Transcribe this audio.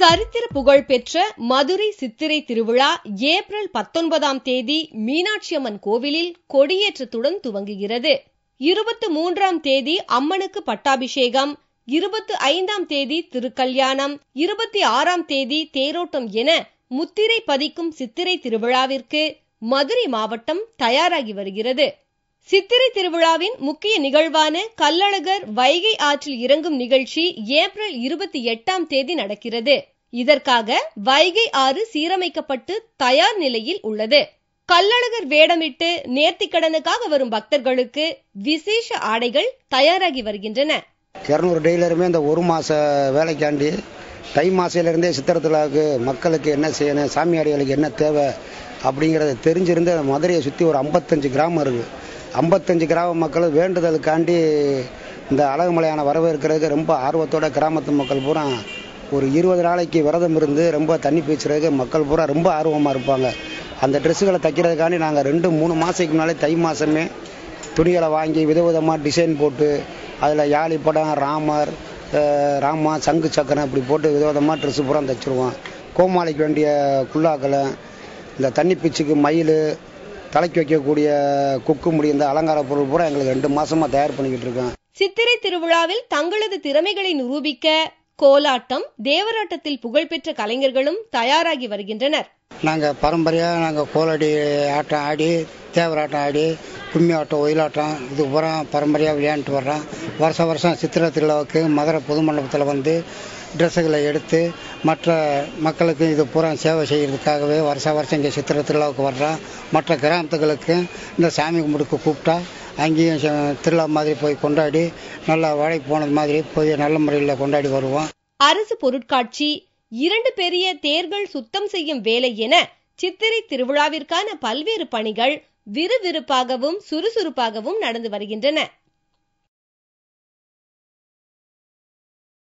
சரித்திர புகழ்பெற்ற மதுரை சித்திரை திருவிழா ஏப்ரல் 19ஆம் தேதி மீனாட்சி அம்மன் கோவிலில் கொடியேற்றத்துடன் துவங்குகிறது. 23ஆம் தேதி அம்மனுக்கு பட்டாபிஷேகம், 25ஆம் தேதி திருக்கல்யாணம், 26ஆம் தேதி தேரோட்டம் என முத்திரை பதிக்கும் சித்திரை திருவிழாவிற்கு மதுரை மாவட்டம் தயாராகி வருகிறது. சித்திரை திருவிழாவின் முக்கிய நிகழ்வான கள்ளழகர் வைகை ஆற்றில் இறங்கும் நிகழ்ச்சி ஏப்ரல் 28ஆம் தேதி நடக்கிறது. இதற்காக வைகை ஆறு சீரமைக்கப்பட்டு தயார் நிலையில் உள்ளது. கள்ளழகர் வேடமிட்டு நேர்த்திக்கடனுக்காக வரும் பக்தர்களுக்கு விசேஷ ஆடைகள் தயாராகி வருகின்றன. 200 டெய்லருமே இந்த ஒரு மாச வேலைக்காண்டி தை மாசையிலிருந்தே சித்திரத்திலாவுக்கு மக்களுக்கு என்ன செய்யணும், சாமியாடிகளுக்கு என்ன தேவை அப்படிங்கிறத தெரிஞ்சிருந்து மதுரையை சுற்றி ஒரு 55 கிராமம் இருக்குது. 55 கிராம மக்கள் வேண்டுதலுக்காண்டி இந்த அழகுமலையான வரவேற்கிறதுக்கு ரொம்ப ஆர்வத்தோட கிராமத்து மக்கள் பூரா ஒரு 20 நாளைக்கு விரதம் இருந்து ரொம்ப தண்ணி பீச்சுறதுக்கு மக்கள் பூரா ரொம்ப ஆர்வமாக இருப்பாங்க. அந்த ட்ரெஸ்ஸுகளை தைக்கிறதுக்காண்டி நாங்கள் 2-3 மாதத்துக்கு முன்னாலே தை மாதமே துணிகளை வாங்கி விதவிதமாக டிசைன் போட்டு அதில் யாழி படம், ராமா, சங்கு சக்கரம் இப்படி போட்டு விதவிதமாக ட்ரெஸ்ஸு பூரா தைச்சிருவோம். கோமாளிக்கு வேண்டிய குல்லாக்களை, இந்த தண்ணி பீச்சுக்கு மயில், தலைக்கு வைக்கக்கூடிய குக்கு முடி, இந்த அலங்கார பொருள் பூரா எங்களுக்கு 2 மாசமா தயார் பண்ணிக்கிட்டு இருக்கோம். சித்திரை திருவிழாவில் தங்களது திறமைகளை நிரூபிக்க கோலாட்டம், தேவராட்டத்தில் புகழ்பெற்ற கலைஞர்களும் தயாராகி வருகின்றனர். நாங்கள் பரம்பரையாக கோலடி ஆட்டம் ஆடி, தேவராட்டம் ஆடி, கும்மி ஆட்டம், ஒயிலாட்டம் இது பூரா பரம்பரையாக விளையாண்டுட்டு வர்றோம். வருஷம் சித்திரை திருவிழாவுக்கு மதுரை பொது மண்டபத்தில் வந்து ட்ரெஸ்ஸுகளை எடுத்து மற்ற மக்களுக்கு இது பூரா சேவை செய்கிறதுக்காகவே வருஷம் இங்கே சித்திரை திருவிழாவுக்கு வர்றோம். மற்ற கிராமத்துகளுக்கு இந்த சாமி கும்பிடுக்கு கூப்பிட்டா அங்கேயும் திருவிழா மாதிரி போய் கொண்டாடி நல்லா வாழை போனது மாதிரி போய் நல்ல முறையில் கொண்டாடி வருவோம். அரசு பொருட்காட்சி, 2 பெரிய தேர்கள் சுத்தம் செய்யும் வேலை என சித்திரை திருவிழாவிற்கான பல்வேறு பணிகள் விறுவிறுப்பாகவும் சுறுசுறுப்பாகவும் நடந்து வருகின்றன.